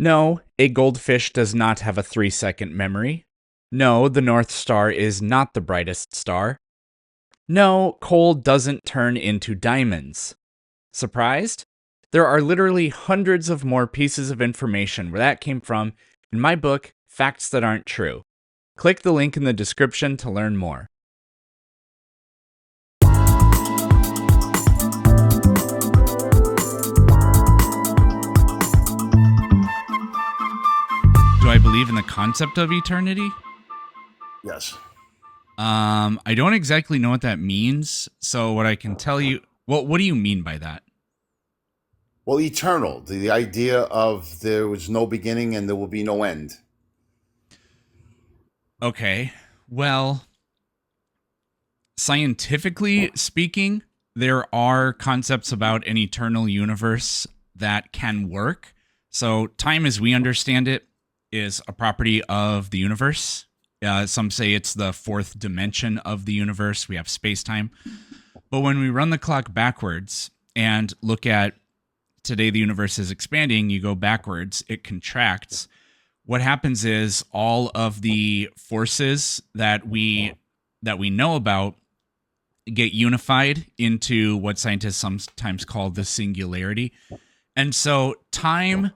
No, a goldfish does not have a 3-second memory. No, the North Star is not the brightest star. No, coal doesn't turn into diamonds. Surprised? There are literally hundreds of more pieces of information where that came from in my book, Facts That Aren't True. Click the link in the description to learn more. Do I believe in the concept of eternity? Yes. I don't exactly know what that means. So what I can tell you, what do you mean by that? Well, eternal, the idea of there was no beginning and there will be no end. Okay. Well, scientifically speaking, there are concepts about an eternal universe that can work. So, time as we understand it is a property of the universe. Some say it's the fourth dimension of the universe. We have space time. But when we run the clock backwards and look at today, the universe is expanding, you go backwards, it contracts. What happens is all of the forces that we know about get unified into what scientists sometimes call the singularity. And so time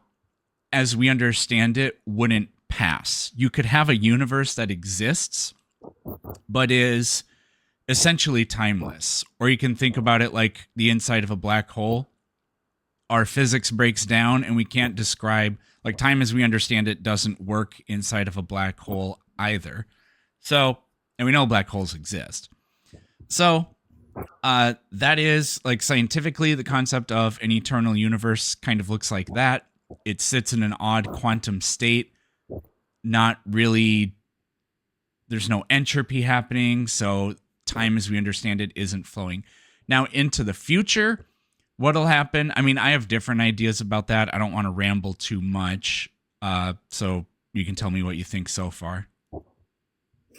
as we understand it wouldn't pass. You could have a universe that exists but is essentially timeless. Or you can think about it like the inside of a black hole. Our physics breaks down and we can't describe, like, time as we understand it doesn't work inside of a black hole either. So, and we know black holes exist. So, that is, like, scientifically, the concept of an eternal universe kind of looks like that. It sits in an odd quantum state. Not really, there's no entropy happening. So, time as we understand it isn't flowing. Now, into the future, what'll happen? I mean, I have different ideas about that. I don't want to ramble too much. So you can tell me what you think so far.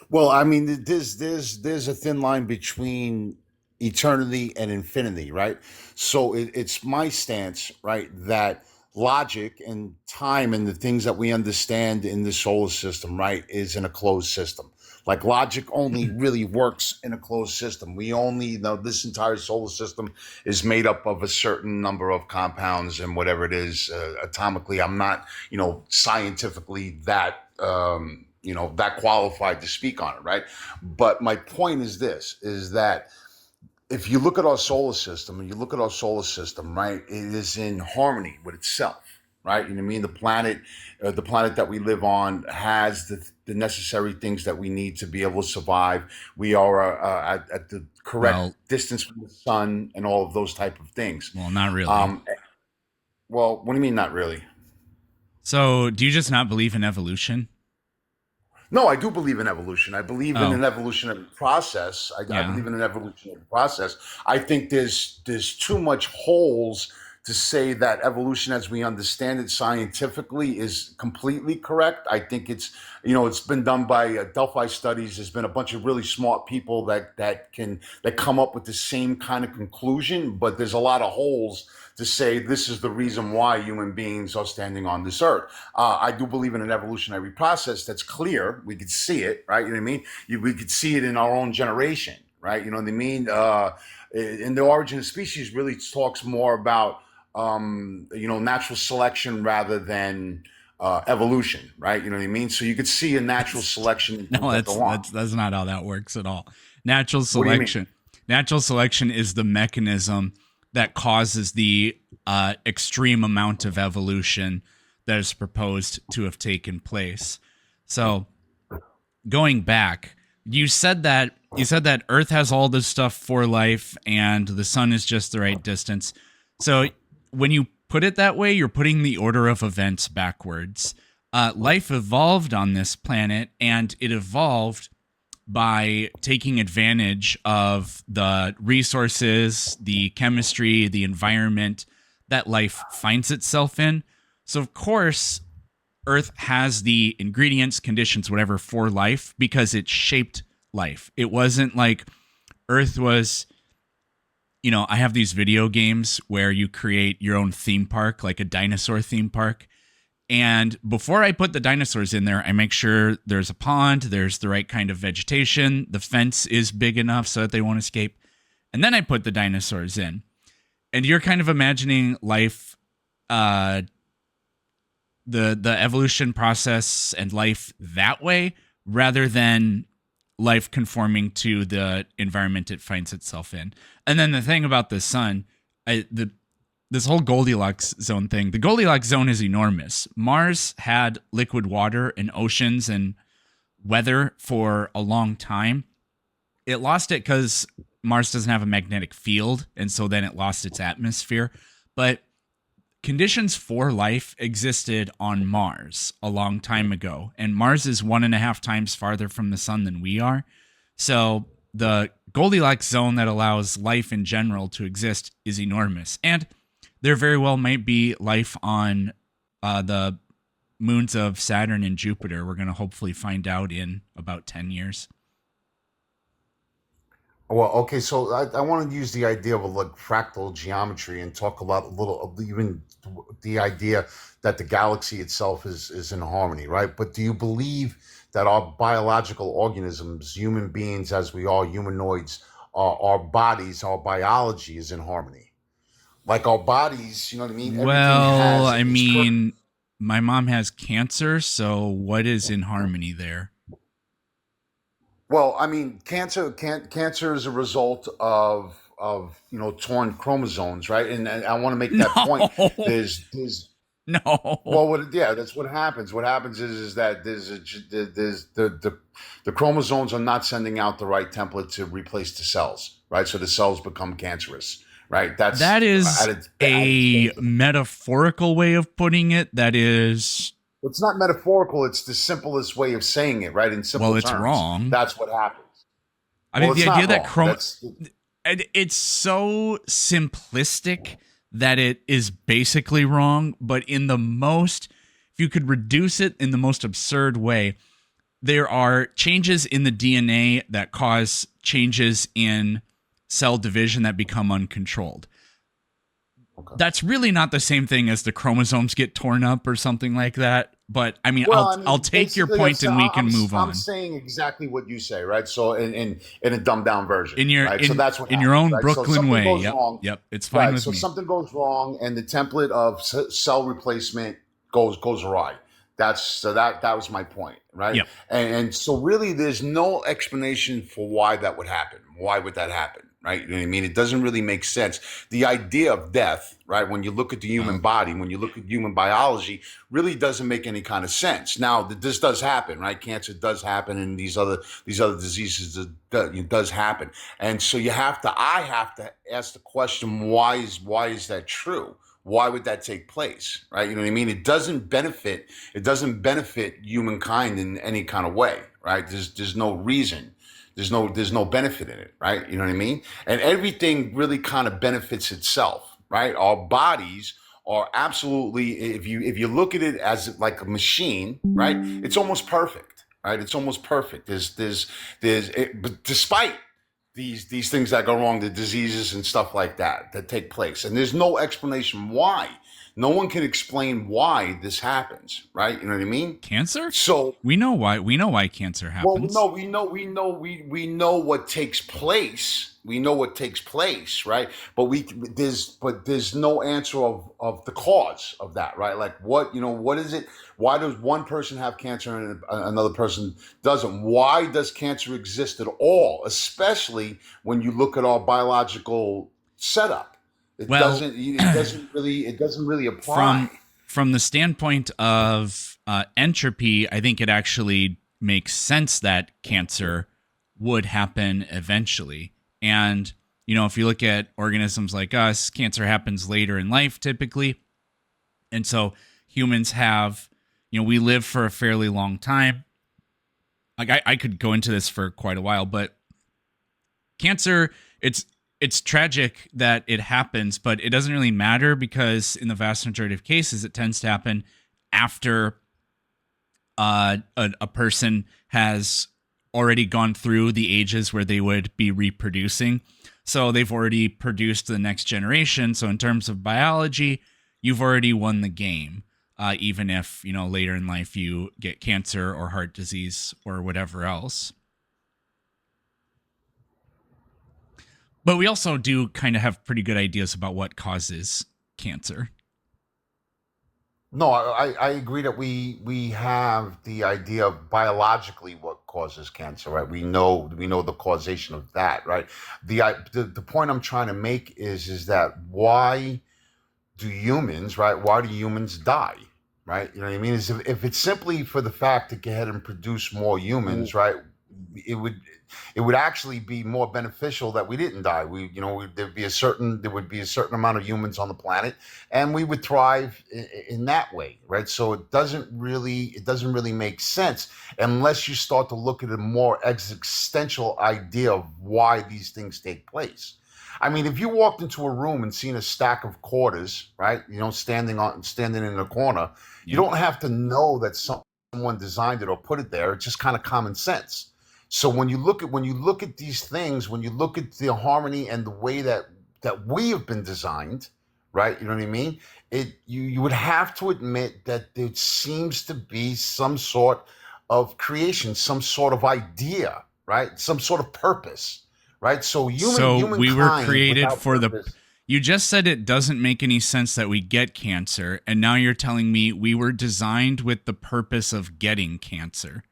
Well, I mean, there's a thin line between eternity and infinity, right? So it's my stance, right, that logic and time and the things that we understand in the solar system, right, is in a closed system. Like logic only really works in a closed system. We only you know this entire solar system is made up of a certain number of compounds and whatever it is atomically. I'm not, scientifically that that qualified to speak on it, right? But my point is this: is that if you look at our solar system and you look at our solar system, right, it is in harmony with itself, right? You know what I mean? The planet that we live on has the necessary things that we need to be able to survive. We are at the correct Well, distance from the sun and all of those type of things. well, not really. Um, well, what do you mean, not really? So do you just not believe in evolution? No, I do believe in evolution. I believe in Oh, an evolutionary process. I yeah. believe in an evolutionary process. I think there's too much holes to say that evolution, as we understand it scientifically, is completely correct. I think it's been done by Delphi studies. There's been a bunch of really smart people that come up with the same kind of conclusion, but there's a lot of holes to say this is the reason why human beings are standing on this earth. I do believe in an evolutionary process that's clear. We could see it, right? You know what I mean? We could see it in our own generation, right? You know what I mean? In the origin of species really talks more about, natural selection rather than evolution, right? You know what I mean? So you could see a natural selection in No, things that that's go on. that's that's not how that works at all. Natural What do you mean? selection. Natural selection is the mechanism that causes the extreme amount of evolution that is proposed to have taken place. So, going back, you said that Earth has all this stuff for life and the sun is just the right distance. So when you put it that way, you're putting the order of events backwards. Life evolved on this planet, and it evolved by taking advantage of the resources, the chemistry, the environment that life finds itself in. So, of course, Earth has the ingredients, conditions, whatever for life because it shaped life. It wasn't like Earth was, I have these video games where you create your own theme park, like a dinosaur theme park. And before I put the dinosaurs in there, I make sure there's a pond, there's the right kind of vegetation, the fence is big enough so that they won't escape. And then I put the dinosaurs in. And you're kind of imagining life, the evolution process and life that way, rather than life conforming to the environment it finds itself in. And then the thing about the sun, this whole Goldilocks zone thing, the Goldilocks zone is enormous. Mars had liquid water and oceans and weather for a long time. It lost it because Mars doesn't have a magnetic field, and so then it lost its atmosphere. But conditions for life existed on Mars a long time ago, and Mars is 1.5 times farther from the sun than we are. So the Goldilocks zone that allows life in general to exist is enormous. And there very well might be life on the moons of Saturn and Jupiter. We're going to hopefully find out in about 10 years. Well, okay, so I want to use the idea of like fractal geometry and talk about a little, even the idea that the galaxy itself is in harmony, right? But do you believe that our biological organisms, human beings as we are, humanoids, our bodies, our biology is in harmony? Like our bodies, you know what I mean? Well, I mean, my mom has cancer, so what is in harmony there? Well, I mean, cancer is a result of torn chromosomes, right? And I want to make that point. There's No. Well, that's what happens. What happens is that there's the chromosomes are not sending out the right template to replace the cells, right? So the cells become cancerous, right? That is a metaphorical way of putting it. That is. It's not metaphorical. It's the simplest way of saying it, right? In simple terms. Well, it's wrong. That's what happens. I mean, the idea that it's so simplistic that it is basically wrong, but if you could reduce it in the most absurd way, there are changes in the DNA that cause changes in cell division that become uncontrolled. Okay. That's really not the same thing as the chromosomes get torn up or something like that. But I mean, I'll take your point and we can move on. I'm saying exactly what you say, right? So in a dumbed down version, so that's what in your own Brooklyn way. Yep, it's fine with me. So something goes wrong, and the template of cell replacement goes awry. That was my point, right? Yep. And so really, there's no explanation for why that would happen. Why would that happen? Right? You know what I mean? It doesn't really make sense. The idea of death, right? When you look at the human body, when you look at human biology, really doesn't make any kind of sense. Now, this does happen, right? Cancer does happen, and these other diseases does happen. And so I have to ask the question, why is that true? Why would that take place? Right? You know what I mean? It doesn't benefit humankind in any kind of way, right? There's no reason. There's no benefit in it, right? You know what I mean? And everything really kind of benefits itself, right? Our bodies are absolutely, if you look at it as like a machine, right? It's almost perfect, right? It's almost perfect. But despite these things that go wrong, the diseases and stuff like that take place, and there's no explanation why. No one can explain why this happens, right? You know what I mean? Cancer? So we know why. We know why cancer happens. Well, no, we know what takes place. We know what takes place, right? But there's no answer of the cause of that, right? Like what is it? Why does one person have cancer and another person doesn't? Why does cancer exist at all? Especially when you look at our biological setup. It doesn't really apply. From the standpoint of entropy, I think it actually makes sense that cancer would happen eventually. And, if you look at organisms like us, cancer happens later in life typically. And so humans have, we live for a fairly long time. Like I could go into this for quite a while, but cancer, it's tragic that it happens, but it doesn't really matter because in the vast majority of cases, it tends to happen after a person has already gone through the ages where they would be reproducing. So they've already produced the next generation. So in terms of biology, you've already won the game. even if, later in life you get cancer or heart disease or whatever else. But we also do kind of have pretty good ideas about what causes cancer. No, I agree that we have the idea of biologically what causes cancer, right? We know the causation of that, right? The point I'm trying to make is that why do humans, right? Why do humans die, right? You know what I mean? Is if it's simply for the fact to go ahead and produce more humans, right? It would it would actually be more beneficial that we didn't die. There would be a certain amount of humans on the planet, and we would thrive in that way, right? So it doesn't really make sense unless you start to look at a more existential idea of why these things take place. I mean, if you walked into a room and seen a stack of quarters, right? Standing in a corner, you Yeah. don't have to know that someone designed it or put it there. It's just kind of common sense. So when you look at these things, when you look at the harmony and the way that we have been designed, right? You know what I mean? You would have to admit that there seems to be some sort of creation, some sort of idea, right? Some sort of purpose, right? So So we were humankind created without for the. purpose. You just said it doesn't make any sense that we get cancer, and now you're telling me we were designed with the purpose of getting cancer.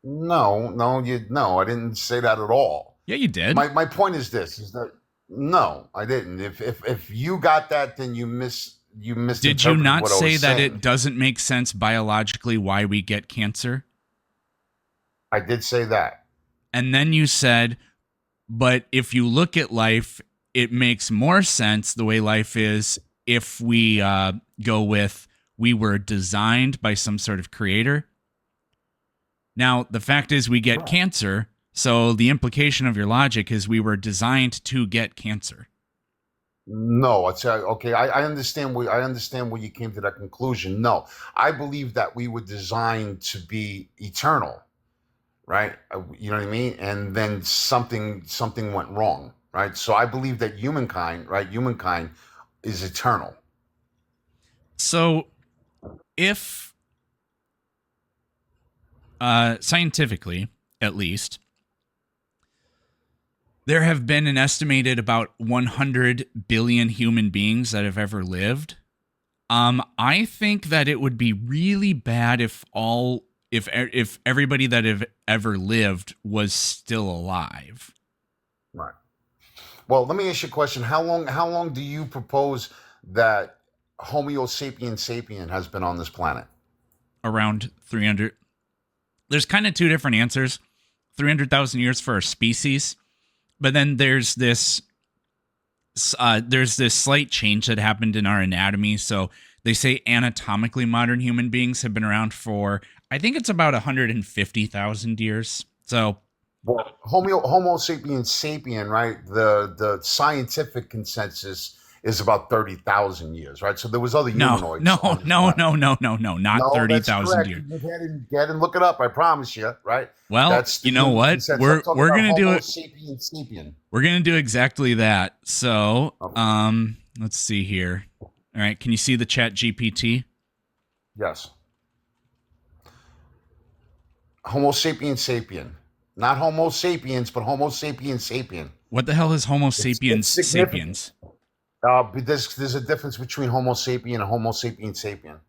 No, no, no, I didn't say that at all. Yeah, you did. My point is this: is that no, I didn't. If you got that, then you Did you misinterpreted not what I was say that it saying. doesn't make sense biologically why we get cancer? I did say that. And then you said, but if you look at life, it makes more sense the way life is if we go with we were designed by some sort of creator. Now, the fact is we get Right. cancer, so the implication of your logic is we were designed to get cancer. No, it's okay. I understand where you came to that conclusion. No, I believe that we were designed to be eternal, right? You know what I mean? And then something went wrong, right? So I believe that humankind, right? Humankind is eternal. So, if scientifically, at least, there have been an estimated about 100 billion human beings that have ever lived. I think that it would be really bad if everybody that have ever lived was still alive. Right. Well, let me ask you a question. How long do you propose that Homo sapiens sapien has been on this planet? Around 300. There's kind of two different answers. 300,000 years for our species, but then there's this slight change that happened in our anatomy. So they say anatomically modern human beings have been around for, I think it's about 150,000 years. So Well, Homo sapiens sapien, right? The scientific consensus is about 30,000 years, right? So there was other no, humanoids no, on this no, planet. no, no, no, no, not No, that's 30,000 correct. years. You get and look it up. I promise you, right? Well, That's the you know human what? consensus. I'm We're talking we're about gonna do Homo it. sapiens sapien. We're gonna do exactly that. So, Okay. let's see here. All right, can you see the Chat GPT? Yes. Homo sapiens sapien. Not Homo sapiens, but Homo sapiens sapien. What the hell is Homo It's sapiens significant. sapiens? But there's a difference between Homo sapien and Homo sapiens sapien.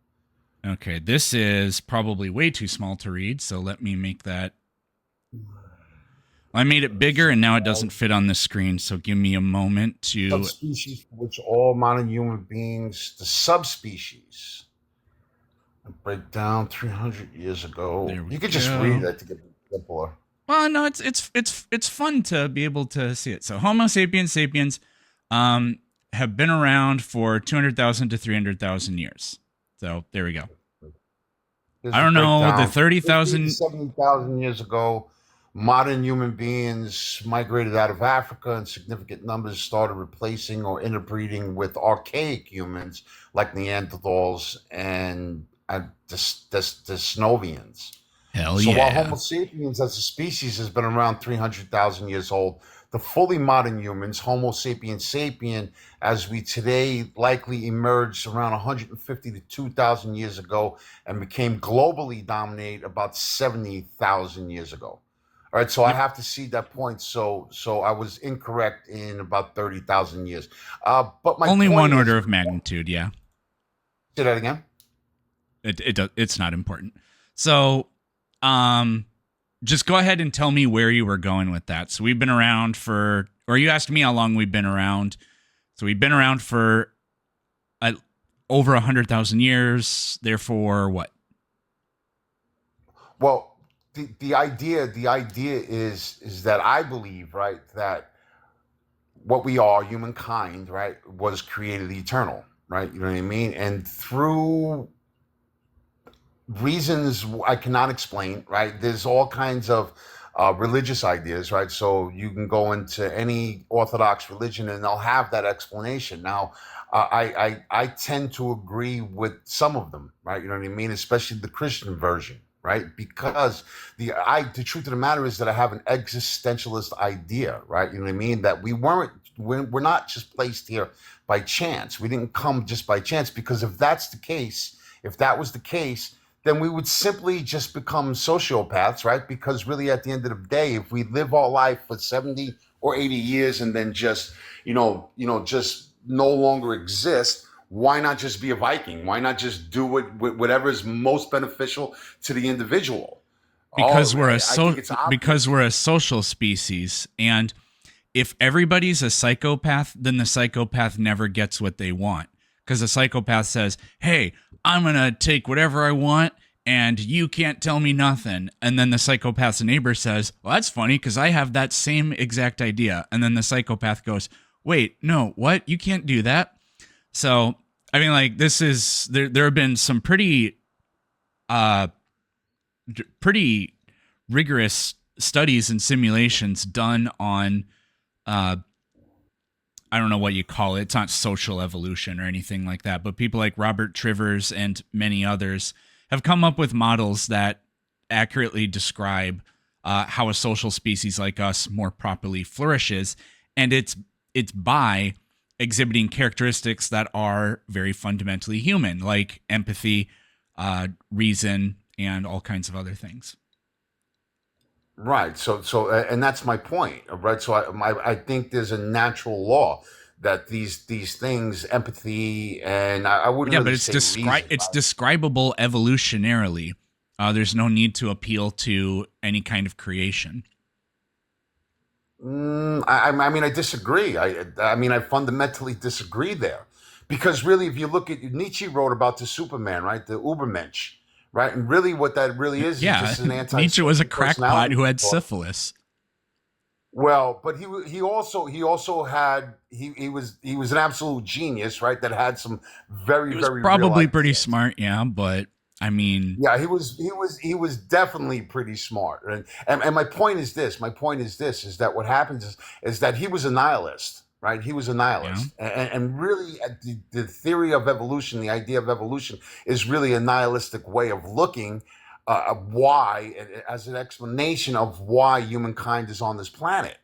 Okay, this is probably way too small to read, so let me make that. I made it bigger and now it doesn't fit on the screen, so give me a moment to. Subspecies for which all modern human beings, the subspecies, break down 300 years ago. There we You could just read go. that to get simpler. Well, no, it's fun to be able to see it. So Homo sapiens sapiens have been around for 200,000 to 300,000 years. So there we go. Here's I the don't know the breakdown. 50 to 30,000. 70,000 years ago, modern human beings migrated out of Africa and significant numbers started replacing or interbreeding with archaic humans like Neanderthals and Denisovians. Hell So while Homo yeah. sapiens as a species has been around 300,000 years old, the fully modern humans, Homo sapiens sapien, as we today, likely emerged around 150 to 2,000 years ago and became globally dominated about 70,000 years ago. All right, so I Yep. have to see that point. So I was incorrect in about 30,000 years. But my Only one point order is, of magnitude. Yeah. say that again. It's not important. So, just go ahead and tell me where you were going with that. So we've been around for, or you asked me how long we've been around. So we've been around for over 100,000 years. Therefore, what? Well, the idea is that I believe, right, that what we are, humankind, right, was created eternal, right? You know what I mean? And through reasons I cannot explain, right? There's all kinds of religious ideas, right? So you can go into any Orthodox religion and they'll have that explanation. Now, I tend to agree with some of them, right? You know what I mean? Especially the Christian version, right? Because the truth of the matter is that I have an existentialist idea, right? You know what I mean? That we're not just placed here by chance. We didn't come just by chance, because if that was the case, then we would simply just become sociopaths, right? Because really, at the end of the day, if we live our life for 70 or 80 years and then just, just no longer exist, why not just be a Viking? Why not just do whatever is most beneficial to the individual? Because Oh, I think it's because obvious. we're a social species, and if everybody's a psychopath, then the psychopath never gets what they want. Because the psychopath says, "Hey, I'm gonna take whatever I want, and you can't tell me nothing." And then the psychopath's neighbor says, "Well, that's funny because I have that same exact idea." And then the psychopath goes, "Wait, no, what? You can't do that." So, I mean, like, this is there have been some uh pretty rigorous studies and simulations done on uh I don't know what you call it. It's not social evolution or anything like that, but people like Robert Trivers and many others have come up with models that accurately describe how a social species like us more properly flourishes, and it's by exhibiting characteristics that are very fundamentally human, like empathy, reason, and all kinds of other things. Right. And that's my point, right? So I think there's a natural law that these things, empathy, and I wouldn't Yeah, but really say reason, it's right? describable evolutionarily. There's no need to appeal to any kind of creation. I mean, I disagree. I mean, I fundamentally disagree there, because really, if you look at Nietzsche wrote about the Superman, right, the Ubermensch, right, and really, what that really is Yeah, just an Nietzsche was a antisocial crackpot personality who had disorder. syphilis. Well, but he also had he was an absolute genius, right? That had some very He was very real probably pretty ideas. smart, yeah, but I mean, Yeah, he was definitely pretty smart. And my point is this. My point is that what happens is that he was a nihilist, right? He was a yeah. nihilist, and really, the theory of evolution, the idea of evolution, is really a nihilistic way of looking why, as an explanation of why humankind is on this planet.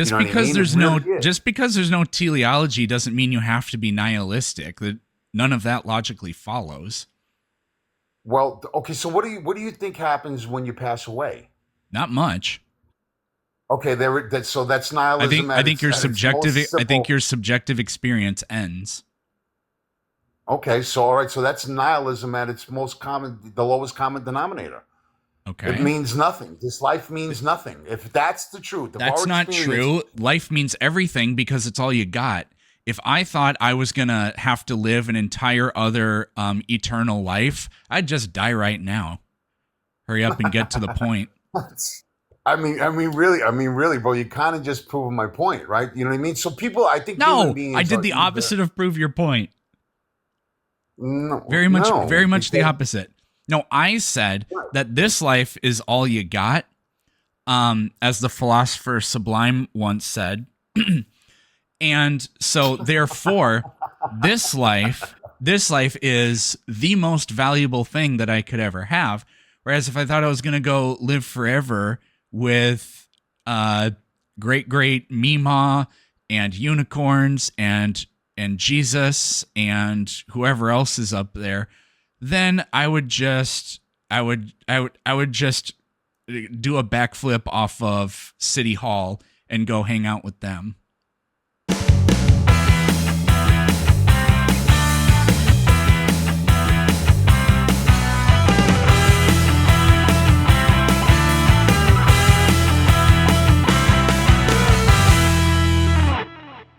You know what I mean? It really is. Just because there's no teleology doesn't mean you have to be nihilistic. That none of that logically follows. Well, okay. So what do you think happens when you pass away? Not much. Okay, so that's nihilism I at think its your at its most simple. subjective experience ends. Okay, so all right, so that's nihilism at its most common, the lowest common denominator. It Okay. means nothing. This life means nothing. If that's the truth, if That's our not experience, true. Life means everything because it's all you got. If I thought I was going to have to live an entire other eternal life, I'd just die right now. Hurry up and get to the point. I mean, really, bro, you kind of just proved my point, right? You know what I mean? So people, I think human No, I beings did are the either opposite of prove your point. no, no, Very much the because opposite. No, I said right. that this life is all you got. As the philosopher Sublime once said. And so therefore, this life is the most valuable thing that I could ever have. Whereas if I thought I was going to go live forever with great great Mima and unicorns and Jesus and whoever else is up there, then I would just do a backflip off of City Hall and go hang out with them.